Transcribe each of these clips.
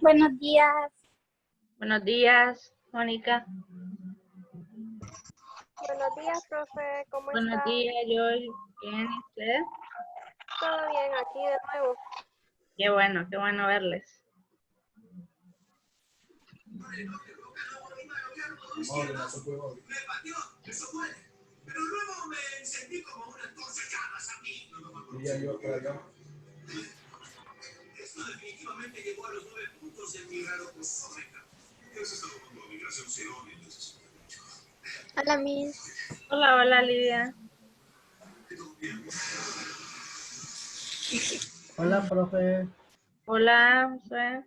Buenos días. Buenos días, Mónica. Buenos días, profe. ¿Cómo Buenos está? días, Joy. ¿Bien? ¿Y usted? Todo bien, aquí de nuevo. Qué bueno verles. Pero luego me sentí como una antorcha llamas a mí. Esto definitivamente llegó a los 9 puntos en mi radioconómica. ¿Qué has estado con tu migración cero? Hola, Miss. Hola, Lidia. Hola, profe. Hola, Josué.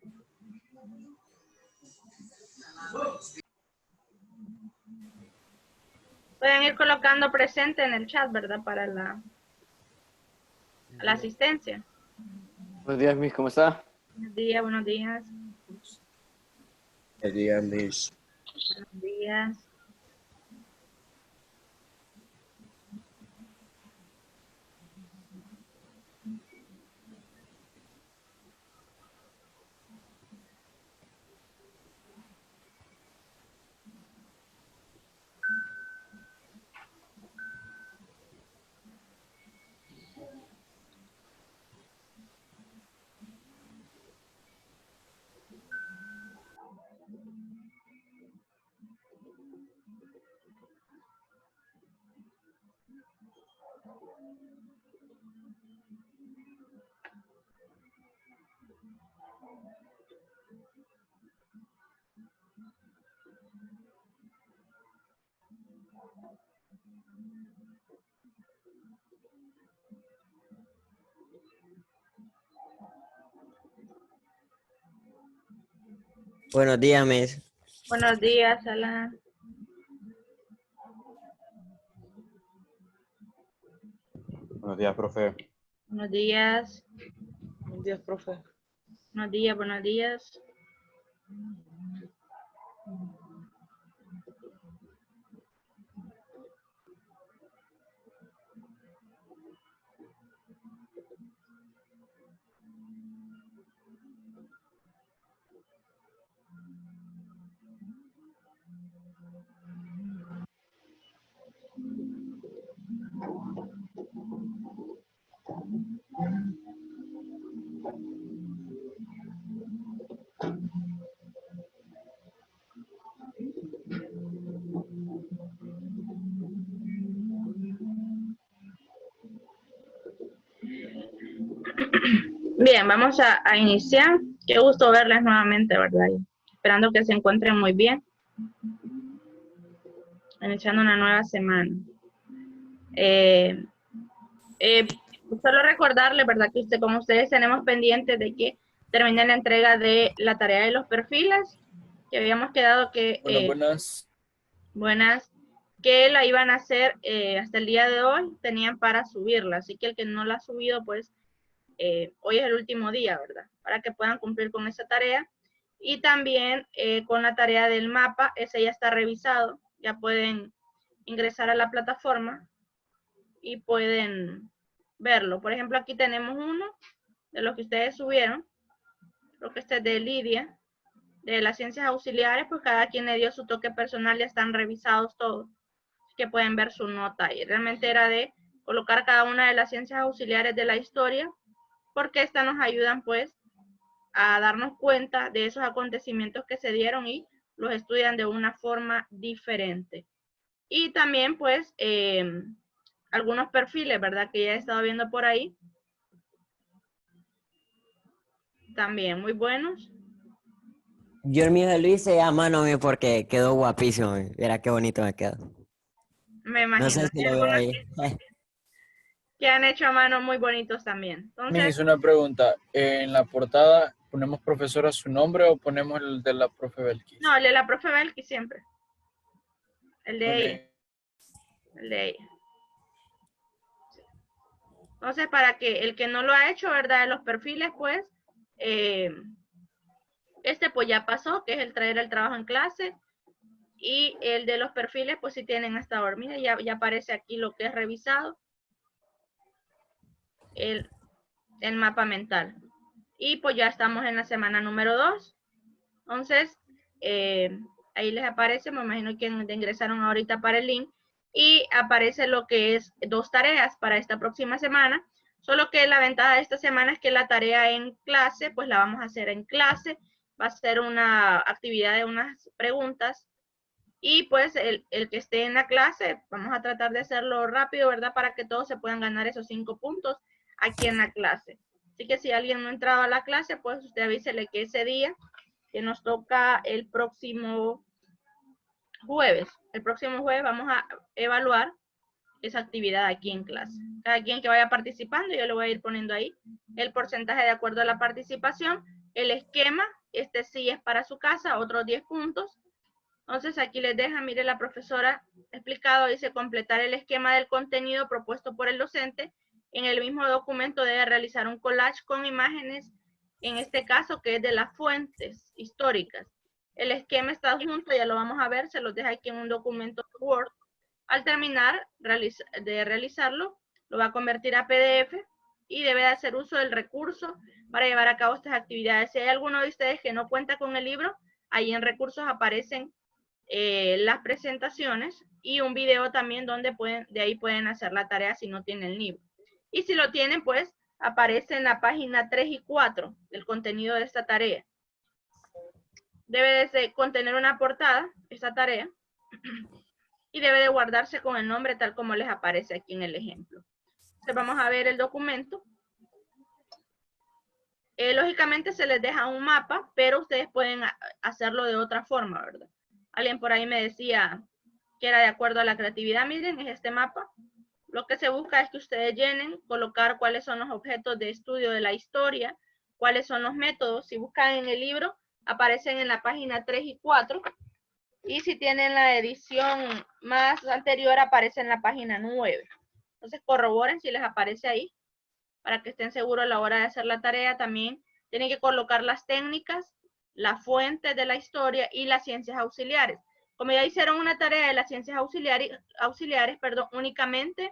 Pueden ir colocando presente en el chat, ¿verdad? Para la asistencia. Buenos días, Miss, ¿cómo está? Buenos días, buenos días. Buenos días, Miss. Buenos días. Buenos días, Miss. Buenos días, Alan. Buenos días, profe. Buenos días. Buenos días, profe. Buenos días, buenos días. Bien, vamos a iniciar. Qué gusto verles nuevamente, ¿verdad? Y esperando que se encuentren muy bien. Iniciando una nueva semana. Solo recordarles, ¿verdad? Que con ustedes tenemos pendiente de que termine la entrega de la tarea de los perfiles, que habíamos quedado que... Buenas. Que la iban a hacer hasta el día de hoy, tenían para subirla. Así que el que no la ha subido, pues hoy es el último día, ¿verdad? Para que puedan cumplir con esa tarea. Y también con la tarea del mapa, ese ya está revisado. Ya pueden ingresar a la plataforma y pueden verlo. Por ejemplo, aquí tenemos uno de los que ustedes subieron. Creo que este es de Lidia, de las ciencias auxiliares, pues cada quien le dio su toque personal, ya están revisados todos, que pueden ver su nota. Y realmente era de colocar cada una de las ciencias auxiliares de la historia, porque estas nos ayudan pues a darnos cuenta de esos acontecimientos que se dieron y los estudian de una forma diferente. Y también pues algunos perfiles, ¿verdad? Que ya he estado viendo por ahí. También muy buenos. Yo el mío lo hice a mano, mi, porque quedó guapísimo. Mi. Mira qué bonito me quedó. Me No imagino. sé si lo ve ahí. Que han hecho a mano muy bonitos también. Entonces, Me hizo una pregunta. ¿En la portada ponemos profesora su nombre o ponemos el de la profe Belkis? no, el de la profe Belki siempre. El de Okay. ella. El de ella. Entonces, para que el que no lo ha hecho, ¿verdad? De los perfiles, pues, Este pues ya pasó, que es el traer el trabajo en clase. Y el de los perfiles, pues sí tienen hasta ahora. Mira, ya aparece aquí lo que es revisado. El mapa mental. Y pues ya estamos en la semana número 2. Entonces, ahí les aparece, me imagino que ingresaron ahorita para el link. Y aparece lo que es 2 tareas para esta próxima semana. Solo que la ventaja de esta semana es que la tarea en clase, pues la vamos a hacer en clase. Va a ser una actividad de unas preguntas. Y pues el que esté en la clase, vamos a tratar de hacerlo rápido, ¿verdad? Para que todos se puedan ganar esos 5 puntos aquí en la clase. Así que si alguien no ha entrado a la clase, pues usted avísele que ese día, que nos toca el próximo jueves. El próximo jueves vamos a evaluar esa actividad aquí en clase. Cada quien que vaya participando, yo le voy a ir poniendo ahí el porcentaje de acuerdo a la participación, el esquema, este sí es para su casa, otros 10 puntos. Entonces aquí les deja, mire la profesora explicado, dice completar el esquema del contenido propuesto por el docente. En el mismo documento debe realizar un collage con imágenes, en este caso que es de las fuentes históricas. El esquema está adjunto, ya lo vamos a ver, se los deja aquí en un documento Word. Al terminar de realizarlo, lo va a convertir a PDF y debe de hacer uso del recurso para llevar a cabo estas actividades. Si hay alguno de ustedes que no cuenta con el libro, ahí en recursos aparecen las presentaciones y un video también donde de ahí pueden hacer la tarea si no tienen el libro. Y si lo tienen, pues aparece en la página 3 y 4 el contenido de esta tarea. Debe de contener una portada, esta tarea, y debe de guardarse con el nombre tal como les aparece aquí en el ejemplo. Entonces vamos a ver el documento. Lógicamente se les deja un mapa, pero ustedes pueden hacerlo de otra forma, ¿verdad? Alguien por ahí me decía que era de acuerdo a la creatividad. Miren, es este mapa. Lo que se busca es que ustedes llenen, colocar cuáles son los objetos de estudio de la historia, cuáles son los métodos. Si buscan en el libro, aparecen en la página 3 y 4. Y si tienen la edición más anterior, aparece en la página 9. Entonces corroboren si les aparece ahí, para que estén seguros a la hora de hacer la tarea. También tienen que colocar las técnicas, la fuente de la historia y las ciencias auxiliares. Como ya hicieron una tarea de las ciencias auxiliares, únicamente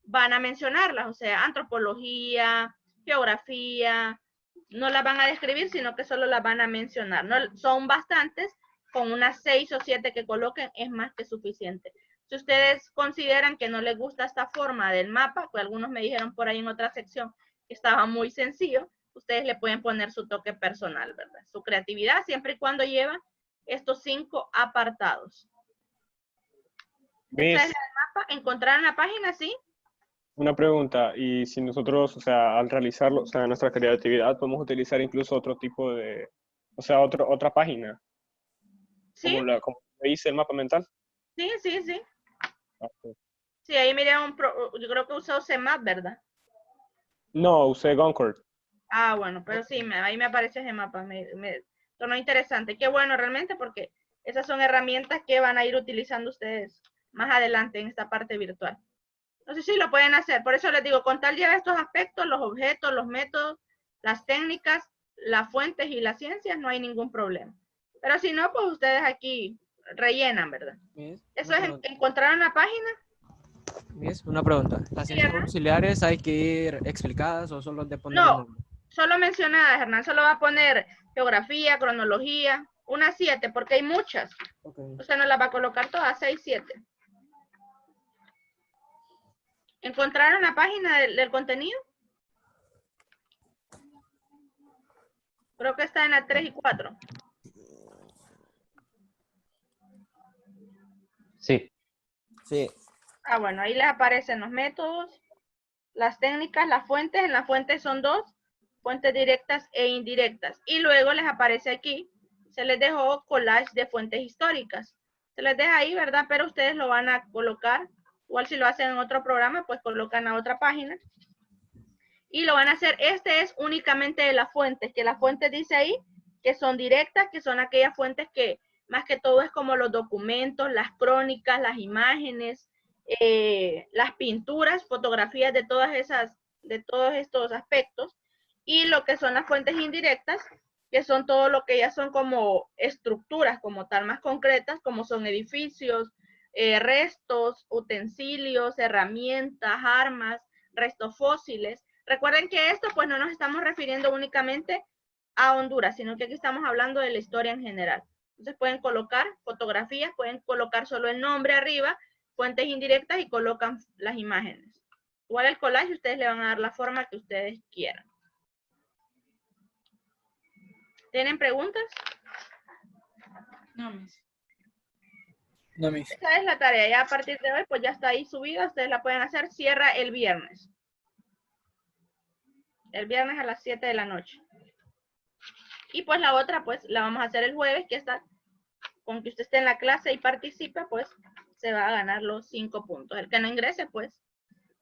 van a mencionarlas, o sea, antropología, geografía, no las van a describir, sino que solo las van a mencionar. No, son bastantes, con unas 6 o 7 que coloquen es más que suficiente. Si ustedes consideran que no les gusta esta forma del mapa, pues algunos me dijeron por ahí en otra sección que estaba muy sencillo, ustedes le pueden poner su toque personal, ¿verdad? Su creatividad, siempre y cuando lleva estos 5 apartados. Esta es el mapa. ¿Encontraron la página? ¿Sí? Una pregunta, y si nosotros, o sea, al realizarlo, o sea, nuestra creatividad, podemos utilizar incluso otro tipo de, o sea, otra página. ¿Sí? Como dice el mapa mental. Sí, sí, sí. Okay. Sí, ahí miré yo creo que usó CMAP, ¿verdad? No, usé Concord. Ah, bueno, pero sí, ahí me aparece ese mapa, me tornó interesante. Qué bueno realmente, porque esas son herramientas que van a ir utilizando ustedes más adelante en esta parte virtual. Entonces sí, lo pueden hacer. Por eso les digo, con tal lleva estos aspectos, los objetos, los métodos, las técnicas, las fuentes y las ciencias, no hay ningún problema. Pero si no, pues ustedes aquí rellenan, ¿verdad? Eso es encontrar una página. Una pregunta. ¿Las ciencias auxiliares hay que ir explicadas o solo de poner el nombre? Solo mencionadas, Hernán. Solo va a poner geografía, cronología, unas 7, porque hay muchas. Okay. Usted no las va a colocar todas, 6, 7. ¿Encontraron la página del contenido? Creo que está en la 3 y 4. Sí. Sí. Ah, bueno, ahí les aparecen los métodos, las técnicas, las fuentes. En las fuentes son 2, fuentes directas e indirectas. Y luego les aparece aquí, se les dejó collage de fuentes históricas. Se les deja ahí, ¿verdad? Pero ustedes lo van a colocar, igual si lo hacen en otro programa, pues colocan a otra página. Y lo van a hacer, este es únicamente de las fuentes, que las fuentes dice ahí, que son directas, que son aquellas fuentes que más que todo es como los documentos, las crónicas, las imágenes, las pinturas, fotografías de todos estos aspectos, y lo que son las fuentes indirectas, que son todo lo que ya son como estructuras como tal, más concretas, como son edificios, restos, utensilios, herramientas, armas, restos fósiles. Recuerden que esto pues no nos estamos refiriendo únicamente a Honduras, sino que aquí estamos hablando de la historia en general. Entonces pueden colocar fotografías, pueden colocar solo el nombre arriba, fuentes indirectas y colocan las imágenes. Igual el collage ustedes le van a dar la forma que ustedes quieran. ¿Tienen preguntas? No, miss. No, miss. Esa es la tarea. Ya a partir de hoy pues ya está ahí subida. Ustedes la pueden hacer. Cierra el viernes. El viernes a las 7 de la noche. Y pues la otra pues la vamos a hacer el jueves, que está con que usted esté en la clase y participe, pues se va a ganar los 5 puntos. El que no ingrese pues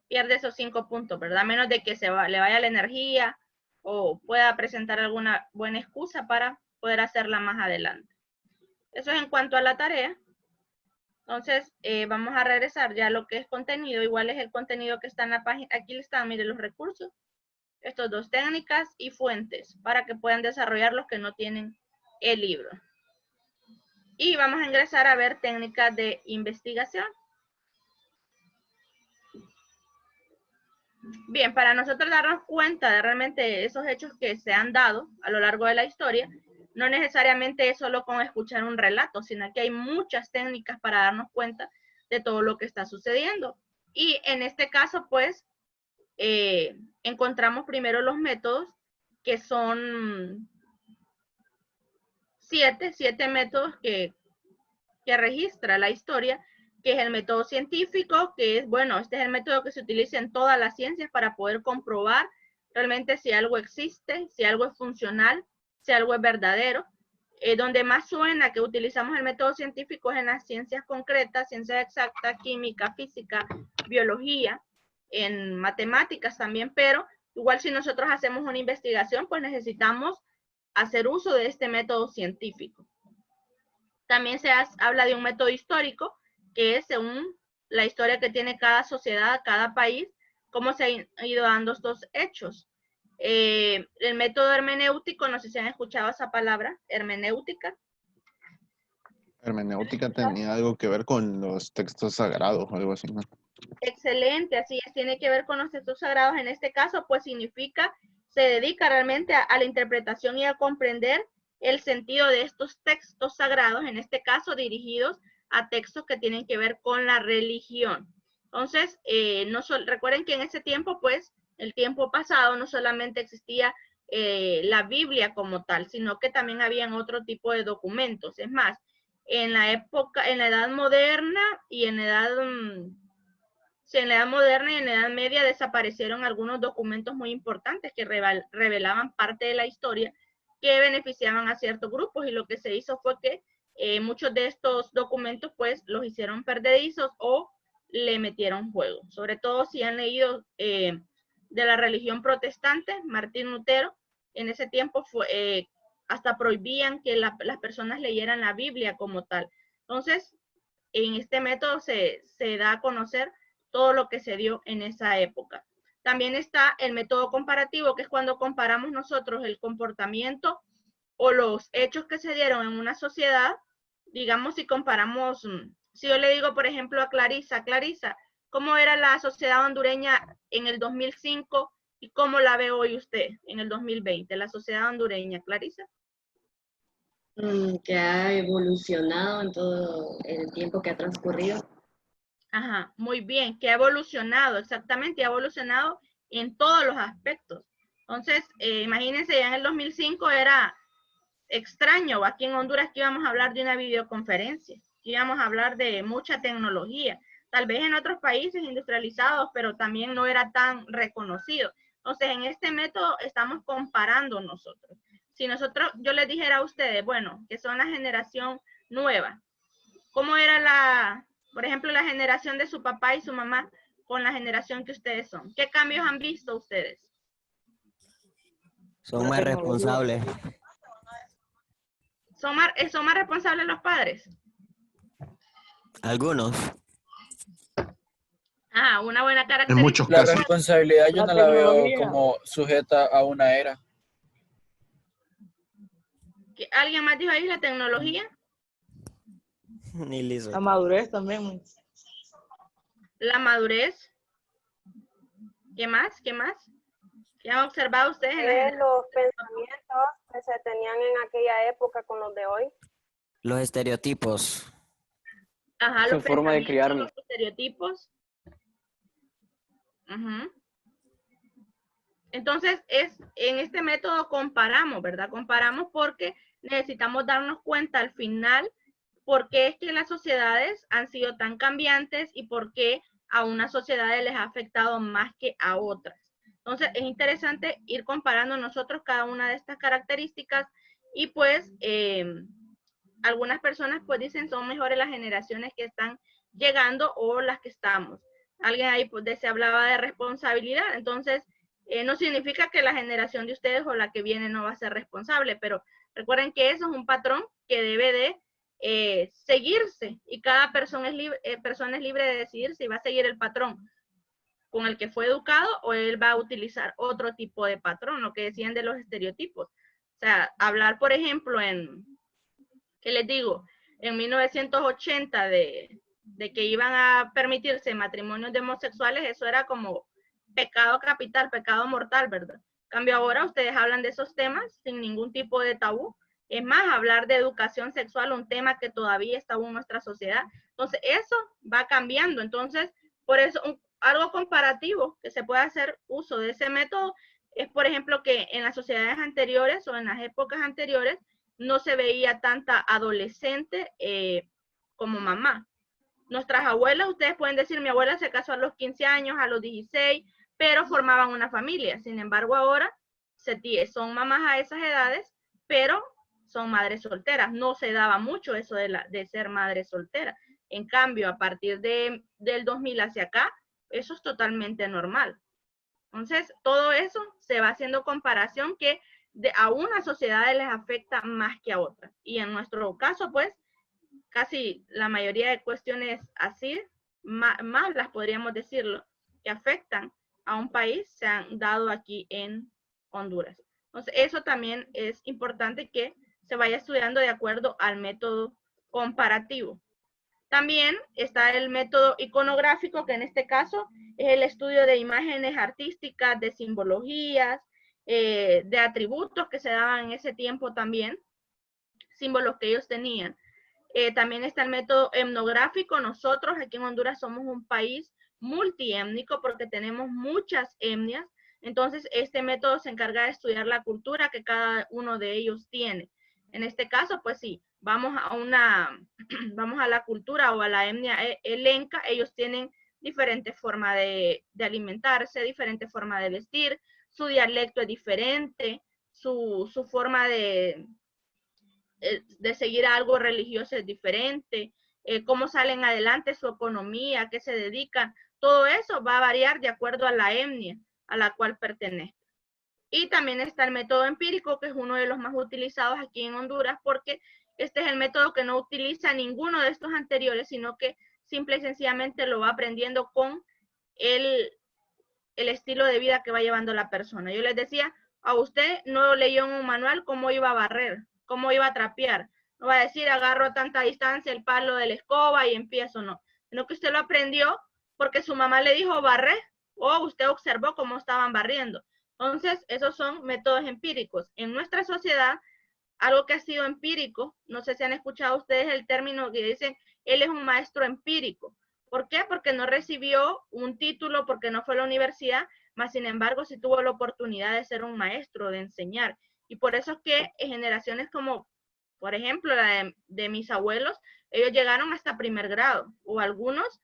pierde esos 5 puntos, ¿verdad? A menos de que le vaya la energía o pueda presentar alguna buena excusa para poder hacerla más adelante. Eso es en cuanto a la tarea. Entonces, vamos a regresar ya a lo que es contenido. Igual es el contenido que está en la página. Aquí están, miren los recursos. Estos dos, técnicas y fuentes, para que puedan desarrollar los que no tienen el libro. Y vamos a ingresar a ver técnicas de investigación. Bien, para nosotros darnos cuenta de realmente esos hechos que se han dado a lo largo de la historia, no necesariamente es solo con escuchar un relato, sino que hay muchas técnicas para darnos cuenta de todo lo que está sucediendo. Y en este caso, pues, encontramos primero los métodos, que son 7 métodos que registra la historia, que es el método científico, que es, bueno, este es el método que se utiliza en todas las ciencias para poder comprobar realmente si algo existe, si algo es funcional, si algo es verdadero. Donde más suena que utilizamos el método científico es en las ciencias concretas, ciencias exactas, química, física, biología, en matemáticas también, pero igual si nosotros hacemos una investigación, pues necesitamos hacer uso de este método científico. También se habla de un método histórico, que es según la historia que tiene cada sociedad, cada país, cómo se han ido dando estos hechos. El método hermenéutico, no sé si han escuchado esa palabra, hermenéutica. Hermenéutica tenía algo que ver con los textos sagrados o algo así, ¿no? Excelente, así es, tiene que ver con los textos sagrados. En este caso, pues significa, se dedica realmente a la interpretación y a comprender el sentido de estos textos sagrados, en este caso dirigidos a textos que tienen que ver con la religión. Entonces, recuerden que en ese tiempo, pues, el tiempo pasado, no solamente existía la Biblia como tal, sino que también habían otro tipo de documentos. Es más, en la Edad Moderna y en la Edad Moderna y en la Edad Media desaparecieron algunos documentos muy importantes que revelaban parte de la historia que beneficiaban a ciertos grupos, y lo que se hizo fue que muchos de estos documentos pues los hicieron perdedizos o le metieron fuego. Sobre todo si han leído de la religión protestante, Martín Lutero, en ese tiempo hasta prohibían que las personas leyeran la Biblia como tal. Entonces, en este método se da a conocer todo lo que se dio en esa época. También está el método comparativo, que es cuando comparamos nosotros el comportamiento o los hechos que se dieron en una sociedad. Digamos, si comparamos, si yo le digo, por ejemplo, a Clarisa, ¿cómo era la sociedad hondureña en el 2005 y cómo la ve hoy usted en el 2020, la sociedad hondureña, Clarisa? Que ha evolucionado en todo el tiempo que ha transcurrido. Ajá, muy bien, que ha evolucionado, exactamente, ha evolucionado en todos los aspectos. Entonces, imagínense, ya en el 2005 era extraño, aquí en Honduras que íbamos a hablar de una videoconferencia, que íbamos a hablar de mucha tecnología, tal vez en otros países industrializados, pero también no era tan reconocido. Entonces, en este método estamos comparando nosotros. Si yo les dijera a ustedes, bueno, que son la generación nueva, ¿cómo era por ejemplo, la generación de su papá y su mamá con la generación que ustedes son? ¿Qué cambios han visto ustedes? Son más responsables. ¿Son más responsables los padres? Algunos. Ah, una buena característica. En muchos La casos. responsabilidad yo La no la veo tecnología. como sujeta a una era. ¿Alguien más dijo ahí la tecnología? Ni liso. La madurez también. La madurez. ¿Qué más? ¿Qué más? ¿Qué han observado ustedes en la generación? Los pensamientos que se tenían en aquella época con los de hoy. Los estereotipos. Ajá, Su los forma de pensamientos, criarme. los estereotipos. Ujú. Entonces, en este método comparamos, ¿verdad? Comparamos porque necesitamos darnos cuenta al final por qué es que las sociedades han sido tan cambiantes y por qué a unas sociedades les ha afectado más que a otras. Entonces, es interesante ir comparando nosotros cada una de estas características y pues algunas personas pues dicen son mejores las generaciones que están llegando o las que estamos. Alguien ahí pues se hablaba de responsabilidad, entonces no significa que la generación de ustedes o la que viene no va a ser responsable, pero recuerden que eso es un patrón que debe de seguirse y cada persona es libre de decidir si va a seguir el patrón con el que fue educado o él va a utilizar otro tipo de patrón, lo que decían de los estereotipos. O sea, hablar, por ejemplo, ¿qué les digo? En 1980 de que iban a permitirse matrimonios de homosexuales, eso era como pecado capital, pecado mortal, ¿verdad? En cambio ahora ustedes hablan de esos temas sin ningún tipo de tabú. Es más, hablar de educación sexual, un tema que todavía está aún en nuestra sociedad. Entonces, eso va cambiando. Entonces, por eso, algo comparativo que se puede hacer uso de ese método es, por ejemplo, que en las sociedades anteriores o en las épocas anteriores no se veía tanta adolescente como mamá. Nuestras abuelas, ustedes pueden decir, mi abuela se casó a los 15 años, a los 16, pero formaban una familia. Sin embargo, ahora son mamás a esas edades, pero son madres solteras. No se daba mucho eso de ser madre soltera. En cambio, a partir del 2000 hacia acá, eso es totalmente normal. Entonces, todo eso se va haciendo comparación que a unas sociedades les afecta más que a otras. Y en nuestro caso, pues, casi la mayoría de cuestiones así, más las podríamos decirlo, que afectan a un país, se han dado aquí en Honduras. Entonces, eso también es importante que se vaya estudiando de acuerdo al método comparativo. También está el método iconográfico, que en este caso es el estudio de imágenes artísticas, de simbologías, de atributos que se daban en ese tiempo también, símbolos que ellos tenían. También está el método etnográfico. Nosotros aquí en Honduras somos un país multiétnico porque tenemos muchas etnias. Entonces, este método se encarga de estudiar la cultura que cada uno de ellos tiene. En este caso, pues sí, vamos a la cultura o a la etnia elenca. Ellos tienen diferente forma de alimentarse, diferente forma de vestir, su dialecto es diferente, su forma de seguir algo religioso es diferente, cómo salen adelante, su economía, a qué se dedican, todo eso va a variar de acuerdo a la etnia a la cual pertenece. Y también está el método empírico, que es uno de los más utilizados aquí en Honduras, porque este es el método que no utiliza ninguno de estos anteriores, sino que simple y sencillamente lo va aprendiendo con el estilo de vida que va llevando la persona. Yo les decía, a usted no leyó en un manual cómo iba a barrer, cómo iba a trapear. No va a decir, agarro a tanta distancia el palo de la escoba y empiezo, no. Sino que usted lo aprendió porque su mamá le dijo barre o usted observó cómo estaban barriendo. Entonces, esos son métodos empíricos. En nuestra sociedad, algo que ha sido empírico, no sé si han escuchado ustedes el término que dicen, él es un maestro empírico. ¿Por qué? Porque no recibió un título, porque no fue a la universidad, mas sin embargo sí tuvo la oportunidad de ser un maestro, de enseñar. Y por eso es que en generaciones como, por ejemplo, la de mis abuelos, ellos llegaron hasta primer grado, o algunos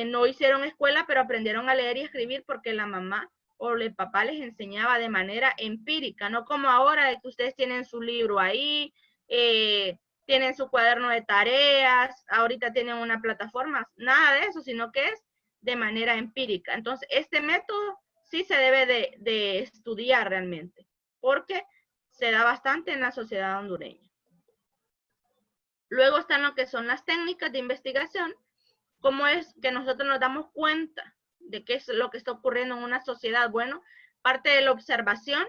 no hicieron escuela, pero aprendieron a leer y escribir porque la mamá o el papá les enseñaba de manera empírica, no como ahora de que ustedes tienen su libro ahí, tienen su cuaderno de tareas, ahorita tienen una plataforma, nada de eso, sino que es de manera empírica. Entonces, este método sí se debe de estudiar realmente, porque se da bastante en la sociedad hondureña. Luego están lo que son las técnicas de investigación, cómo es que nosotros nos damos cuenta de qué es lo que está ocurriendo en una sociedad. Bueno, parte de la observación,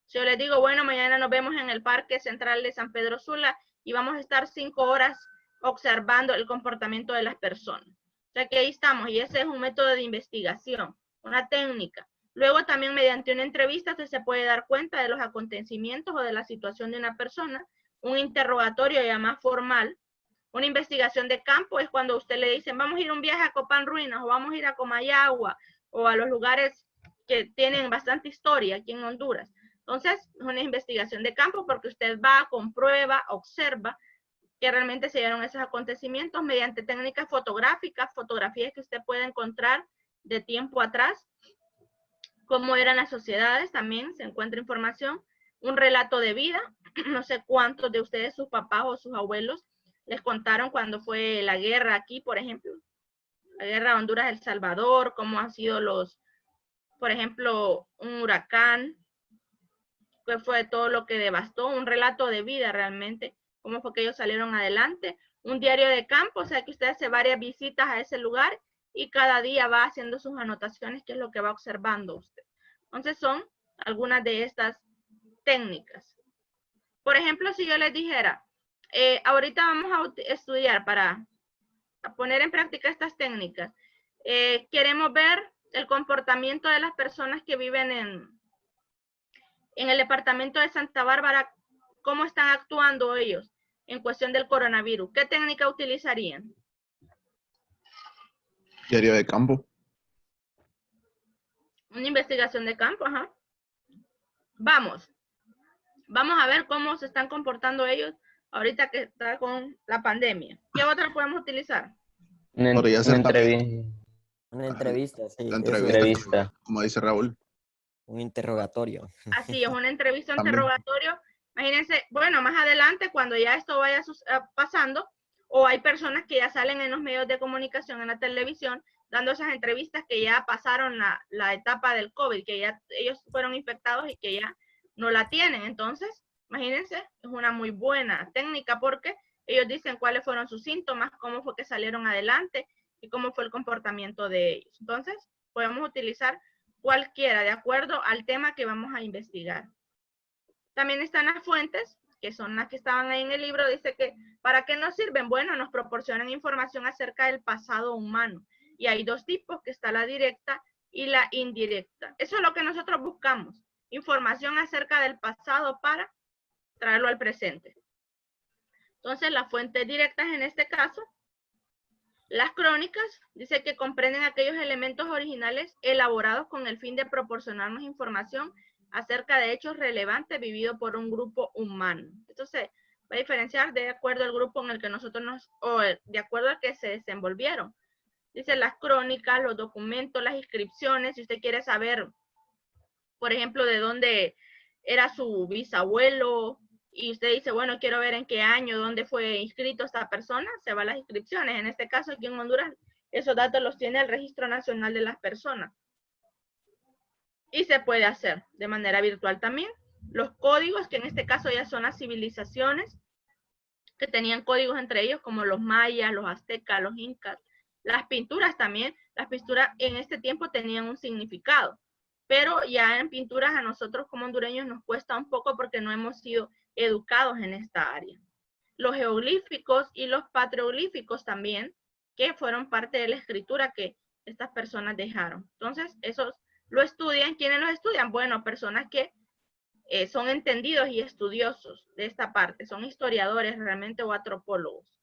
Si yo les digo, bueno, mañana nos vemos en el Parque Central de San Pedro Sula y vamos a estar 5 horas observando el comportamiento de las personas. O sea que ahí estamos, y ese es un método de investigación, una técnica. Luego también mediante una entrevista se puede dar cuenta de los acontecimientos o de la situación de una persona. Un interrogatorio ya más formal. Una investigación de campo es cuando usted le dicen, vamos a ir un viaje a Copán Ruinas, o vamos a ir a Comayagua, o a los lugares que tienen bastante historia aquí en Honduras. Entonces, es una investigación de campo porque usted va, comprueba, observa que realmente se dieron esos acontecimientos mediante técnicas fotográficas, fotografías que usted puede encontrar de tiempo atrás, cómo eran las sociedades, también se encuentra información, un relato de vida, no sé cuántos de ustedes, sus papás o sus abuelos, les contaron cuando fue la guerra aquí, por ejemplo, la guerra de Honduras-El Salvador, cómo han sido los, por ejemplo, un huracán, qué fue todo lo que devastó, un relato de vida realmente, cómo fue que ellos salieron adelante, un diario de campo, o sea que usted hace varias visitas a ese lugar y cada día va haciendo sus anotaciones, que es lo que va observando usted. Entonces son algunas de estas técnicas. Por ejemplo, si yo les dijera, ahorita vamos a estudiar para poner en práctica estas técnicas, queremos ver el comportamiento de las personas que viven en el departamento de Santa Bárbara, cómo están actuando ellos en cuestión del coronavirus. ¿Qué técnica utilizarían? Diario de campo. Una investigación de campo, ajá. Vamos a ver cómo se están comportando ellos ahorita que está con la pandemia. ¿Qué otra podemos utilizar? Podría ser Una entrevista, sí. la eso. entrevista, como dice Raúl. Un interrogatorio. Así es, una entrevista, un También. interrogatorio. Imagínense, bueno, más adelante cuando ya esto vaya pasando, o hay personas que ya salen en los medios de comunicación, en la televisión, dando esas entrevistas que ya pasaron la etapa del COVID, que ya ellos fueron infectados y que ya no la tienen. Entonces, imagínense, es una muy buena técnica porque ellos dicen cuáles fueron sus síntomas, cómo fue que salieron adelante y cómo fue el comportamiento de ellos. Entonces, podemos utilizar cualquiera de acuerdo al tema que vamos a investigar. También están las fuentes, que son las que estaban ahí en el libro. Dice que, ¿para qué nos sirven? Bueno, nos proporcionan información acerca del pasado humano. Y hay dos tipos, que está la directa y la indirecta. Eso es lo que nosotros buscamos. Información acerca del pasado para traerlo al presente. Entonces, las fuentes directas en este caso, las crónicas, dice que comprenden aquellos elementos originales elaborados con el fin de proporcionarnos información acerca de hechos relevantes vividos por un grupo humano. Esto se va a diferenciar de acuerdo al grupo en el que nosotros de acuerdo al que se desenvolvieron. Dice las crónicas, los documentos, las inscripciones, si usted quiere saber, por ejemplo, de dónde era su bisabuelo, y usted dice, bueno, quiero ver en qué año, dónde fue inscrito esta persona, se va a las inscripciones. En este caso, aquí en Honduras, esos datos los tiene el Registro Nacional de las Personas. Y se puede hacer de manera virtual también. Los códigos, que en este caso ya son las civilizaciones, que tenían códigos entre ellos, como los mayas, los aztecas, los incas. Las pinturas también, las pinturas en este tiempo tenían un significado. Pero ya en pinturas a nosotros como hondureños nos cuesta un poco porque no hemos sido educados en esta área. Los geoglíficos y los patroglíficos también, que fueron parte de la escritura que estas personas dejaron. Entonces, esos lo estudian. ¿Quiénes los estudian? Bueno, personas que son entendidos y estudiosos de esta parte, son historiadores realmente o antropólogos.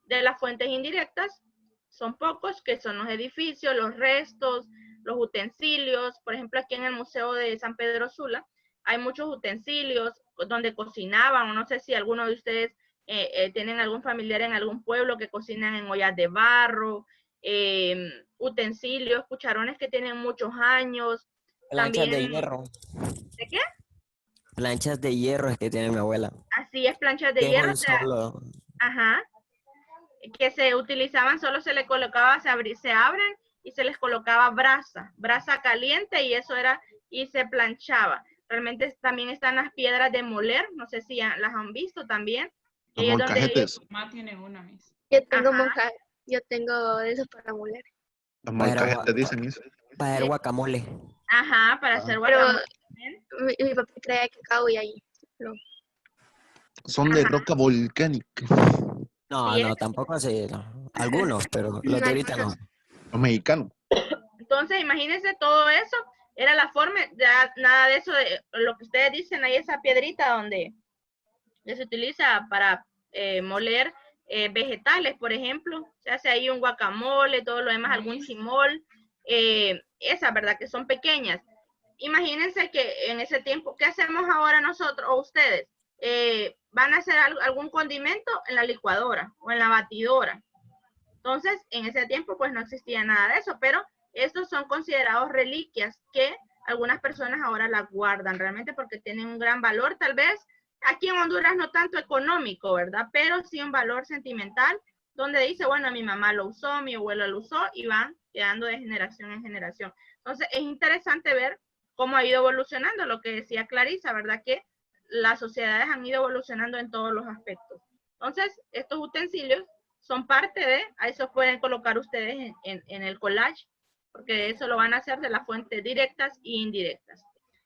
De las fuentes indirectas, son pocos, que son los edificios, los restos, los utensilios. Por ejemplo, aquí en el Museo de San Pedro Sula hay muchos utensilios donde cocinaban, o no sé si alguno de ustedes tienen algún familiar en algún pueblo que cocinan en ollas de barro, utensilios, cucharones que tienen muchos años. Planchas también, de hierro. ¿De qué? Planchas de hierro es que tiene mi abuela. Así es, planchas de Que hierro. son solo- Ajá. Que se utilizaban, solo se le colocaba, se abren y se les colocaba brasa caliente, y eso era, y se planchaba. Realmente también están las piedras de moler, no sé si las han visto también. Los Y es donde molcajetes. Tiene una, mis. Yo tengo de eso para moler. Los molcajetes dicen eso. Para el guacamole. Ajá, para hacer Pero guacamole. Mi papá traía cacao y ahí. Son de roca volcánica. No, Sí, no, tampoco así. No. Algunos, pero los de ahorita no. Los mexicanos. Entonces, imagínense todo eso. Era la forma, ya nada de eso, de lo que ustedes dicen ahí, esa piedrita donde se utiliza para moler vegetales, por ejemplo. Se hace ahí un guacamole, todo lo demás, algún chimol. Esas, ¿verdad? Que son pequeñas. Imagínense que en ese tiempo, ¿qué hacemos ahora nosotros o ustedes? Van a hacer algún condimento en la licuadora o en la batidora. Entonces, en ese tiempo, pues no existía nada de eso, pero estos son considerados reliquias que algunas personas ahora las guardan realmente porque tienen un gran valor, tal vez aquí en Honduras no tanto económico, ¿verdad? Pero sí un valor sentimental, donde dice, bueno, mi mamá lo usó, mi abuelo lo usó, y van quedando de generación en generación. Entonces, es interesante ver cómo ha ido evolucionando, lo que decía Clarisa, ¿verdad? Que las sociedades han ido evolucionando en todos los aspectos. Entonces, estos utensilios son parte de, a eso pueden colocar ustedes en el collage, porque eso lo van a hacer de las fuentes directas e indirectas.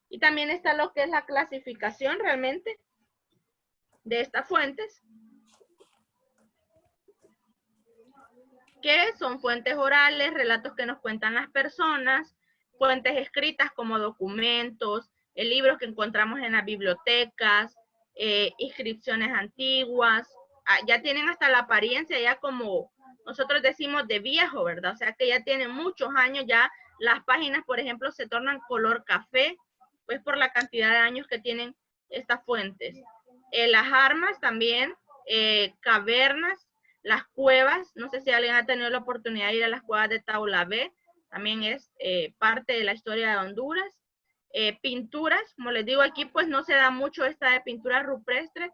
Y también está lo que es la clasificación realmente de estas fuentes, que son fuentes orales, relatos que nos cuentan las personas, fuentes escritas como documentos, libros que encontramos en las bibliotecas, inscripciones antiguas, ya tienen hasta la apariencia ya como nosotros decimos de viejo, ¿verdad? O sea que ya tienen muchos años, ya las páginas, por ejemplo, se tornan color café, pues por la cantidad de años que tienen estas fuentes. Las armas también, cavernas, las cuevas, no sé si alguien ha tenido la oportunidad de ir a las cuevas de Taulabé, también es parte de la historia de Honduras. Pinturas, como les digo aquí, pues no se da mucho esta de pintura rupestre,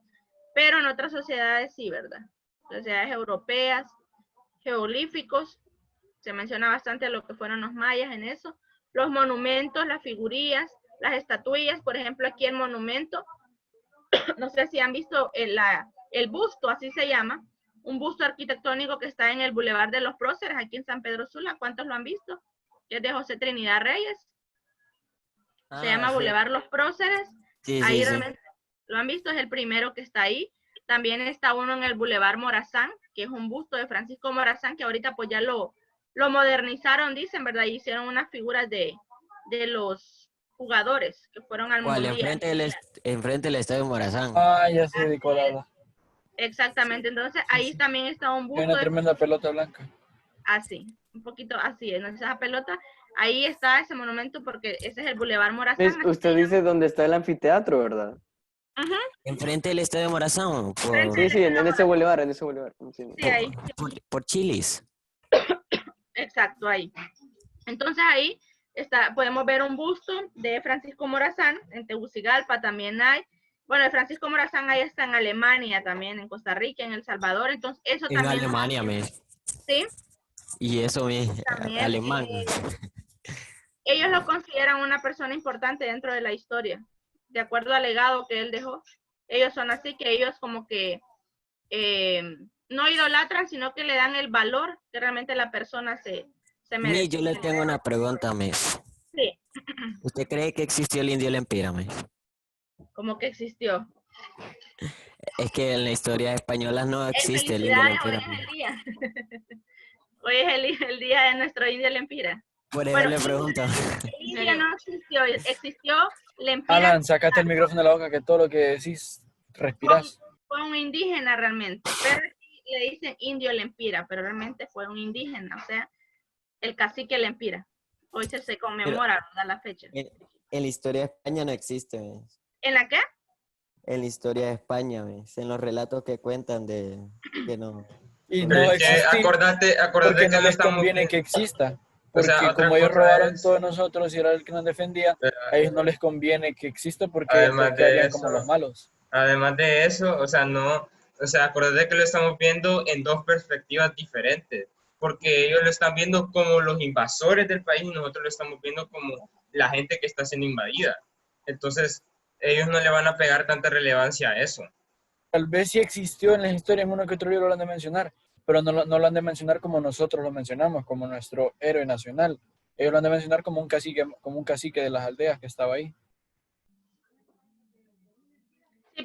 pero en otras sociedades sí, ¿verdad? Sociedades europeas, geolíficos, se menciona bastante lo que fueron los mayas en eso, los monumentos, las figurillas, las estatuillas, por ejemplo, aquí el monumento, no sé si han visto el busto, así se llama, un busto arquitectónico que está en el Boulevard de los Próceres, aquí en San Pedro Sula. ¿Cuántos lo han visto? Es de José Trinidad Reyes. Se llama sí. Boulevard Los Próceres. Sí, Ahí sí, realmente lo han visto, es el primero que está ahí. También está uno en el Boulevard Morazán, que es un busto de Francisco Morazán, que ahorita pues ya lo modernizaron, dicen, ¿verdad? Y hicieron unas figuras de los jugadores que fueron al ¿Cuál? Mundial. Enfrente del Estadio Morazán. Ah, ya sé de cuál habla. Exactamente, entonces ahí también está un Hay busto una de... tremenda pelota blanca. Así, un poquito así, en esa pelota. Ahí está ese monumento porque ese es el Boulevard Morazán. Usted dice dónde está el anfiteatro, ¿verdad? Enfrente del Estadio Morazán. Sí, en ese bulevar, Sí. Sí, ahí. Por Chilis. Exacto, ahí. Entonces ahí está, podemos ver un busto de Francisco Morazán, en Tegucigalpa también hay. Bueno, de Francisco Morazán ahí está en Alemania también, en Costa Rica, en El Salvador, entonces eso en también. Alemania, Sí. Y eso, También, alemán. Ellos lo consideran una persona importante dentro de la historia, de acuerdo al legado que él dejó. Ellos son así que ellos como que no idolatran, sino que le dan el valor que realmente la persona se merece. Yo le tengo una pregunta, Miss. Sí. ¿Usted cree que existió el indio Lempira, Miss? ¿Cómo que existió? Es que en la historia española no existe el indio Lempira. Hoy es el día de nuestro indio Lempira. Por eso le pregunto. El indio no existió, existió Lempira. Alan, sacate el micrófono de la boca que todo lo que decís respirás. Fue un indígena realmente, pero aquí le dicen indio Lempira, pero realmente fue un indígena, o sea, el cacique Lempira. Hoy se conmemora, ¿verdad? La fecha. En la historia de España no existe, Miss. ¿En la qué? En la historia de España, Miss. En los relatos que cuentan de que no. Y Pero no es que existe acordate porque que no lo les estamos conviene viendo. que exista. O Porque sea, otra como ellos cosa robaron es- todos nosotros y era el que nos defendía, a ellos no les conviene que exista porque Además de quedarían eso, como los malos. Además de eso, o sea, acordate que lo estamos viendo en dos perspectivas diferentes, porque ellos lo están viendo como los invasores del país y nosotros lo estamos viendo como la gente que está siendo invadida. Entonces, ellos no le van a pegar tanta relevancia a eso. Tal vez sí existió en la historia, en uno que otro libro lo han de mencionar, pero no lo han de mencionar como nosotros lo mencionamos, como nuestro héroe nacional. Ellos lo han de mencionar como un cacique de las aldeas que estaba ahí.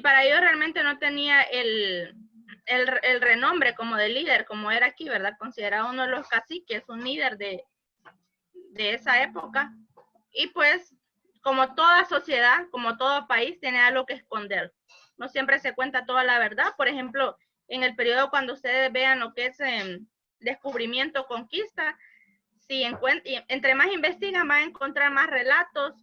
para ellos realmente no tenía el renombre como de líder, como era aquí, ¿verdad? Considerado uno de los caciques, un líder de esa época. Y pues, como toda sociedad, como todo país, tiene algo que esconder. No siempre se cuenta toda la verdad. Por ejemplo, en el periodo cuando ustedes vean lo que es descubrimiento, conquista, si entre más investigan, van a encontrar más relatos.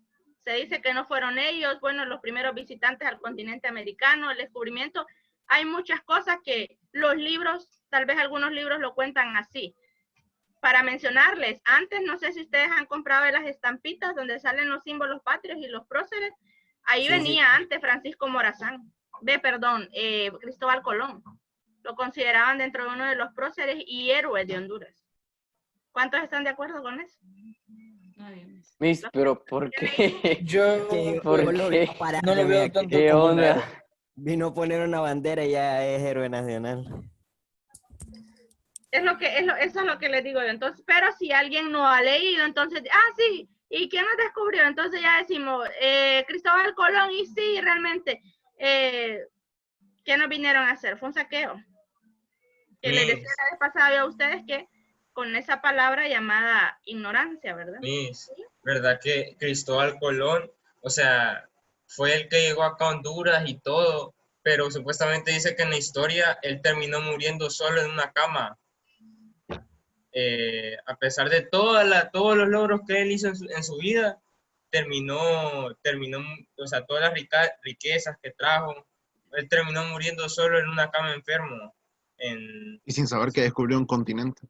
Se dice que no fueron ellos, bueno, los primeros visitantes al continente americano, el descubrimiento. Hay muchas cosas que los libros, tal vez algunos libros lo cuentan así. Para mencionarles, antes no sé si ustedes han comprado las estampitas donde salen los símbolos patrios y los próceres. Ahí venía antes Francisco Morazán, Cristóbal Colón. Lo consideraban dentro de uno de los próceres y héroes de Honduras. ¿Cuántos están de acuerdo con eso? Miss, pero ¿por qué? Yo ¿Por qué? no lo veo tanto ¿Qué como onda? Vino a poner una bandera y ya es héroe nacional. Eso es lo que les digo yo. Entonces, pero si alguien no ha leído, entonces, sí, ¿y quién nos descubrió? Entonces ya decimos, Cristóbal Colón, y sí, realmente, ¿qué nos vinieron a hacer? Fue un saqueo. Que les decía la vez pasada a ustedes que con esa palabra llamada ignorancia, ¿verdad? ¿Verdad que Cristóbal Colón, o sea, fue el que llegó acá a Honduras y todo, pero supuestamente dice que en la historia él terminó muriendo solo en una cama? A pesar de todos los logros que él hizo en su vida, terminó, o sea, todas las riquezas que trajo, él terminó muriendo solo en una cama enfermo. Y sin saber que descubrió un continente.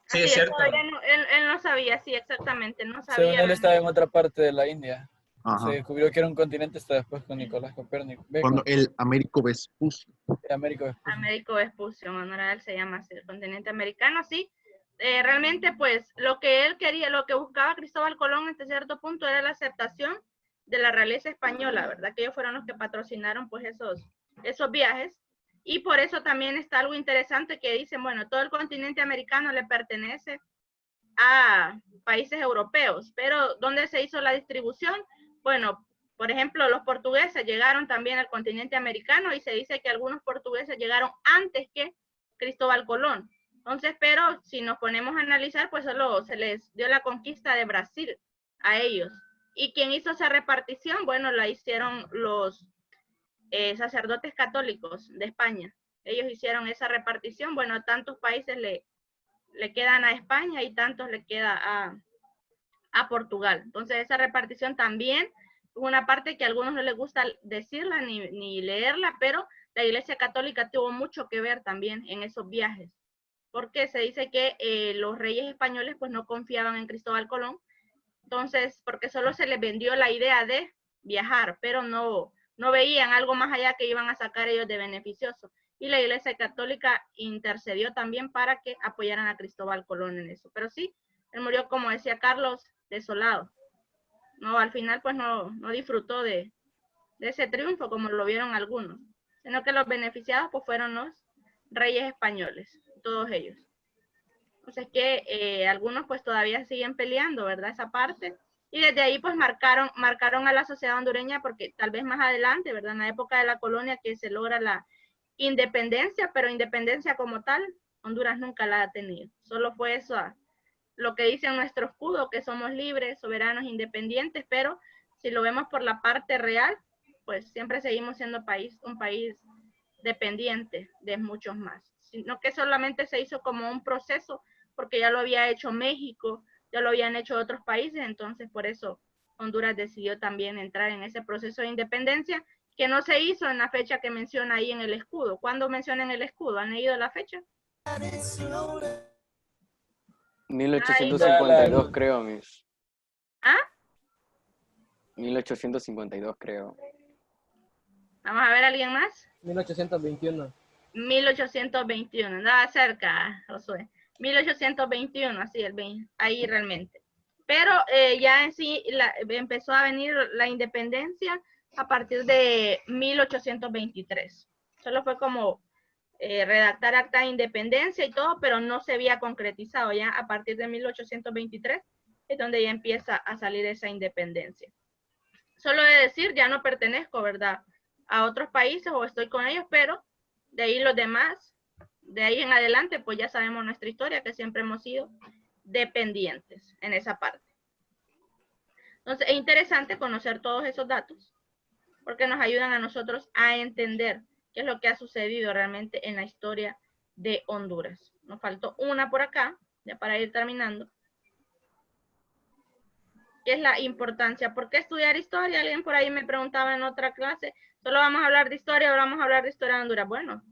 Sí, es cierto. Él no sabía, sí, exactamente, no sabía. Según él estaba en otra parte de la India. Ajá. Se descubrió que era un continente hasta después con Nicolás Copérnico. Cuando el Américo Vespucio. Américo Vespucio, en honor a él se llama así, el continente americano, sí. Realmente, pues, lo que él quería, lo que buscaba Cristóbal Colón hasta cierto punto era la aceptación de la realeza española, ¿verdad? Que ellos fueron los que patrocinaron, pues, esos viajes. Y por eso también está algo interesante que dicen, bueno, todo el continente americano le pertenece a países europeos, pero ¿dónde se hizo la distribución? Bueno, por ejemplo, los portugueses llegaron también al continente americano y se dice que algunos portugueses llegaron antes que Cristóbal Colón. Entonces, pero si nos ponemos a analizar, pues solo se les dio la conquista de Brasil a ellos. ¿Y quién hizo esa repartición? Bueno, la hicieron los sacerdotes católicos de España. Ellos hicieron esa repartición. Bueno, tantos países le quedan a España y tantos le queda a Portugal. Entonces, esa repartición también, una parte que a algunos no les gusta decirla ni leerla, pero la Iglesia Católica tuvo mucho que ver también en esos viajes, porque se dice que los reyes españoles pues no confiaban en Cristóbal Colón, entonces, porque solo se les vendió la idea de viajar, pero no veían algo más allá que iban a sacar ellos de beneficioso. Y la Iglesia Católica intercedió también para que apoyaran a Cristóbal Colón en eso. Pero sí, él murió, como decía Carlos, desolado. No, al final pues no disfrutó de ese triunfo como lo vieron algunos, sino que los beneficiados pues fueron los reyes españoles, todos ellos. Entonces que algunos pues todavía siguen peleando, ¿verdad? Esa parte. Y desde ahí pues marcaron a la sociedad hondureña, porque tal vez más adelante, ¿verdad? En la época de la colonia que se logra la independencia, pero independencia como tal, Honduras nunca la ha tenido. Solo fue eso lo que dice en nuestro escudo, que somos libres, soberanos, independientes, pero si lo vemos por la parte real, pues siempre seguimos siendo un país dependiente de muchos más. Sino que solamente se hizo como un proceso, porque ya lo había hecho México, ya lo habían hecho otros países, entonces por eso Honduras decidió también entrar en ese proceso de independencia, que no se hizo en la fecha que menciona ahí en el escudo. ¿Cuándo menciona en el escudo? ¿Han leído la fecha? 1852 creo, Miss. ¿Ah? 1852 creo. Vamos a ver, ¿alguien más? 1821. 1821, andaba cerca, Josué. 1821, así, ahí realmente. Pero ya en sí empezó a venir la independencia a partir de 1823. Solo fue como redactar acta de independencia y todo, pero no se había concretizado. Ya a partir de 1823 es donde ya empieza a salir esa independencia. Solo de decir, ya no pertenezco, ¿verdad? a otros países o estoy con ellos, pero de ahí los demás, de ahí en adelante, pues ya sabemos nuestra historia, que siempre hemos sido dependientes en esa parte. Entonces, es interesante conocer todos esos datos, porque nos ayudan a nosotros a entender qué es lo que ha sucedido realmente en la historia de Honduras. Nos faltó una por acá, ya para ir terminando. ¿Qué es la importancia? ¿Por qué estudiar historia? Alguien por ahí me preguntaba en otra clase, ¿solo vamos a hablar de historia o vamos a hablar de historia de Honduras? Bueno,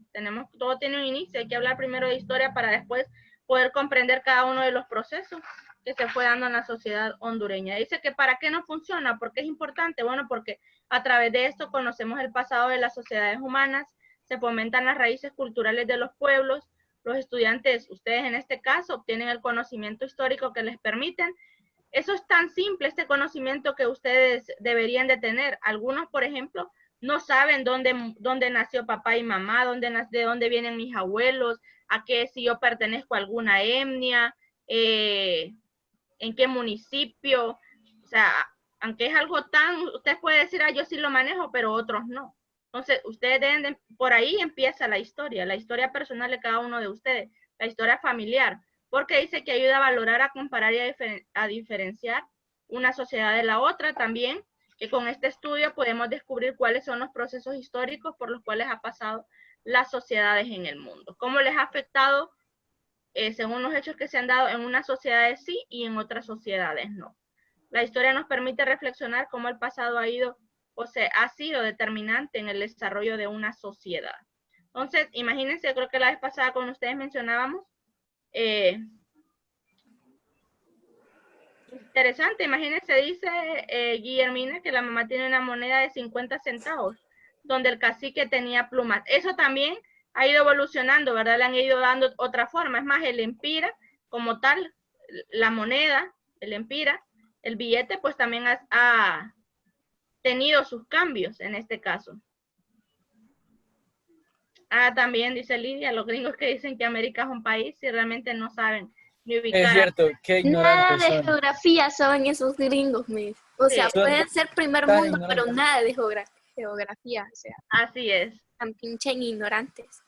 todo tiene un inicio, hay que hablar primero de historia para después poder comprender cada uno de los procesos que se fue dando en la sociedad hondureña. Dice que ¿para qué no funciona? ¿Por qué es importante? Bueno, porque a través de esto conocemos el pasado de las sociedades humanas, se fomentan las raíces culturales de los pueblos, los estudiantes, ustedes en este caso, obtienen el conocimiento histórico que les permiten. Eso es tan simple, este conocimiento que ustedes deberían de tener. Algunos, por ejemplo, no saben dónde nació papá y mamá, de dónde vienen mis abuelos, a qué, si yo pertenezco a alguna etnia, en qué municipio. O sea, aunque es algo tan, usted puede decir, yo sí lo manejo, pero otros no. Entonces, ustedes deben de, por ahí empieza la historia personal de cada uno de ustedes, la historia familiar, porque dice que ayuda a valorar, a comparar y a diferenciar una sociedad de la otra. También que con este estudio podemos descubrir cuáles son los procesos históricos por los cuales ha pasado las sociedades en el mundo, cómo les ha afectado según los hechos que se han dado en unas sociedades sí y en otras sociedades no. La historia nos permite reflexionar cómo el pasado ha sido determinante en el desarrollo de una sociedad. Entonces, imagínense, creo que la vez pasada con ustedes mencionábamos, interesante, imagínense, dice Guillermina, que la mamá tiene una moneda de 50 centavos, donde el cacique tenía plumas. Eso también ha ido evolucionando, ¿verdad? Le han ido dando otra forma. Es más, el empira, como tal, la moneda, el empira, el billete, pues también ha tenido sus cambios en este caso. También dice Lidia, los gringos que dicen que América es un país y realmente no saben ni ubicar. Es cierto, qué ignorantes Nada de son. geografía saben esos gringos, mis. O sea, son pueden ser primer tan mundo, pero ignorantes. nada de geografía. O sea, así es. tan pinche ignorantes.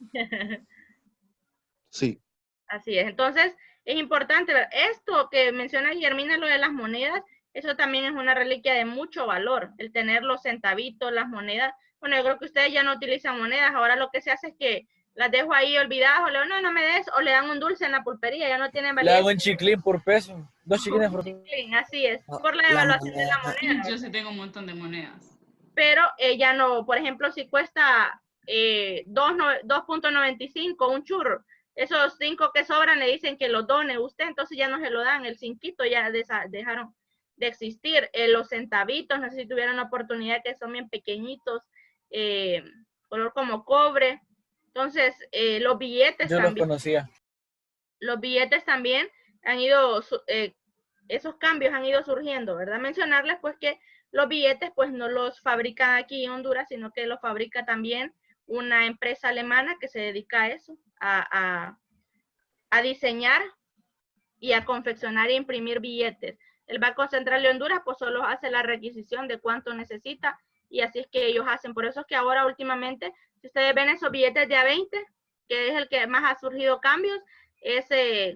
Sí. Así es. Entonces, es importante ver esto que menciona Guillermina, lo de las monedas, eso también es una reliquia de mucho valor, el tener los centavitos, las monedas. Bueno, yo creo que ustedes ya no utilizan monedas, ahora lo que se hace es que las dejo ahí olvidadas, o le digo, no me des, o le dan un dulce en la pulpería, ya no tienen Le validez. hago un chiclín por peso, 2 chiquines por peso. Así es, por la devaluación de la moneda. Yo sí tengo un montón de monedas. Pero ya no, por ejemplo, si cuesta 2.95 un churro, esos 5 que sobran le dicen que los done usted, entonces ya no se lo dan, el cinquito ya dejaron de existir. Los centavitos, no sé si tuvieron la oportunidad, que son bien pequeñitos, color como cobre. Entonces, los billetes Yo también. los conocía. Los billetes también han ido, esos cambios han ido surgiendo, ¿verdad? Mencionarles pues que los billetes pues no los fabrican aquí en Honduras, sino que los fabrica también una empresa alemana que se dedica a eso, a diseñar y a confeccionar e imprimir billetes. El Banco Central de Honduras pues solo hace la requisición de cuánto necesita y así es que ellos hacen. Por eso es que ahora últimamente, si ustedes ven esos billetes de A20, que es el que más ha surgido cambios, es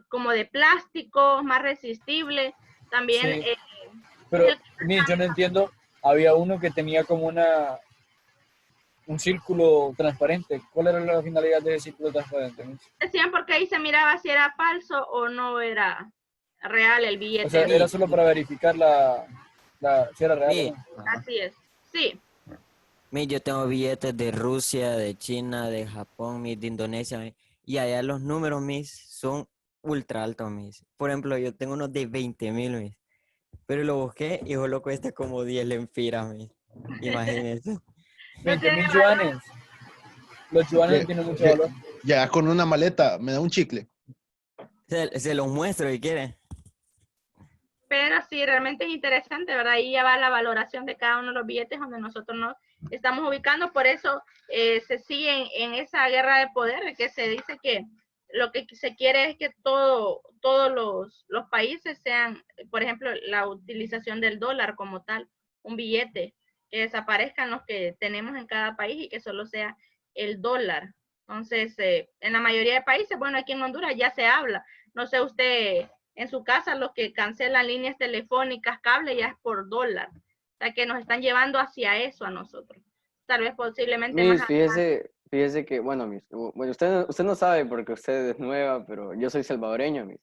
como de plástico, más resistible, también. Sí. Pero, yo no entiendo, había uno que tenía como un círculo transparente. ¿Cuál era la finalidad de ese círculo transparente? Decían porque ahí se miraba si era falso o no era real el billete. O sea, era solo para verificar si era real. Sí. Así es, sí. Yo tengo billetes de Rusia, de China, de Japón, de Indonesia, y allá los números, son ultra altos, Por ejemplo, yo tengo unos de 20,000, pero lo busqué y solo cuesta como 10 lempiras, Imagínense. 20,000 yuanes. Los yuanes tienen mucho valor. Ya con una maleta, me da un chicle. Se los muestro si quieren. Pero sí, realmente es interesante, ¿verdad? Ahí ya va la valoración de cada uno de los billetes donde nosotros nos estamos ubicando. Por eso se sigue en esa guerra de poder, de que se dice que lo que se quiere es que todos los países sean, por ejemplo, la utilización del dólar como tal, un billete que desaparezcan los que tenemos en cada país y que solo sea el dólar. Entonces, en la mayoría de países, bueno, aquí en Honduras ya se habla. No sé usted, en su casa, los que cancelan líneas telefónicas, cable, ya es por dólar. O sea, que nos están llevando hacia eso a nosotros. Tal vez posiblemente Miss, más. fíjese que, bueno, Miss, bueno, usted no sabe porque usted es nueva, pero yo soy salvadoreño, Miss.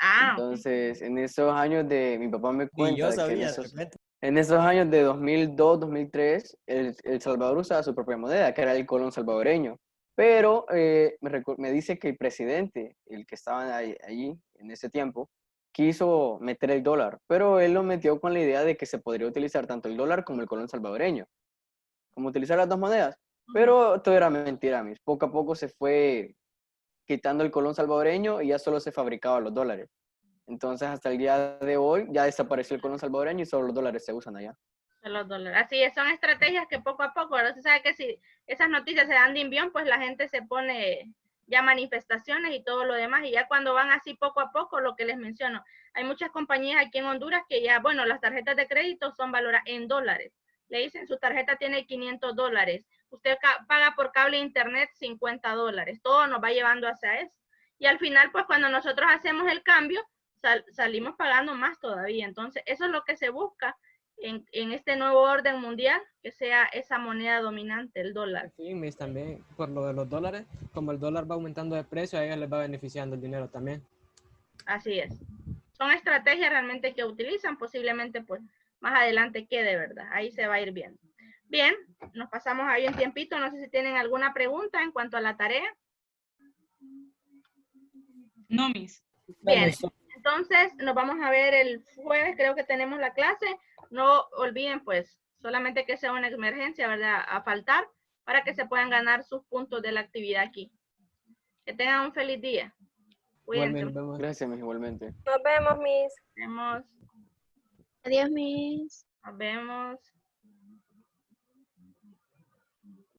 Ah, Entonces, en esos años mi papá me Y yo cuenta que sabía, de repente. en esos años de 2002, 2003, El Salvador usaba su propia moneda, que era el colón salvadoreño. Pero me dice que el presidente, el que estaba allí en ese tiempo, quiso meter el dólar, pero él lo metió con la idea de que se podría utilizar tanto el dólar como el colón salvadoreño, como utilizar las dos monedas. Pero todo era mentira, Miss. Poco a poco se fue quitando el colón salvadoreño y ya solo se fabricaban los dólares. Entonces, hasta el día de hoy ya desapareció el colón salvadoreño y solo los dólares se usan allá. De los dólares. Así es, son estrategias que poco a poco, ¿verdad? Usted sabe que si esas noticias se dan de envión, pues la gente se pone ya manifestaciones y todo lo demás, y ya cuando van así poco a poco, lo que les menciono, hay muchas compañías aquí en Honduras que ya, bueno, las tarjetas de crédito son valoradas en dólares. Le dicen, su tarjeta tiene 500 dólares, usted paga por cable e internet 50 dólares, todo nos va llevando hacia eso. Y al final, pues cuando nosotros hacemos el cambio, salimos pagando más todavía. Entonces, eso es lo que se busca en este nuevo orden mundial, que sea esa moneda dominante, el dólar. Sí, Miss, también por lo de los dólares, como el dólar va aumentando de precio, a ellos les va beneficiando el dinero también. Así es. Son estrategias realmente que utilizan, posiblemente pues más adelante quede, ¿verdad? Ahí se va a ir viendo. Bien, nos pasamos ahí un tiempito, no sé si tienen alguna pregunta en cuanto a la tarea. No, Miss. Bien, entonces nos vamos a ver el jueves, creo que tenemos la clase. No olviden pues, solamente que sea una emergencia, ¿verdad? A faltar para que se puedan ganar sus puntos de la actividad aquí. Que tengan un feliz día. Cuídense. Nos vemos. Gracias, Miss, igualmente. Nos vemos, Miss. Nos vemos. Adiós, Miss. Nos vemos.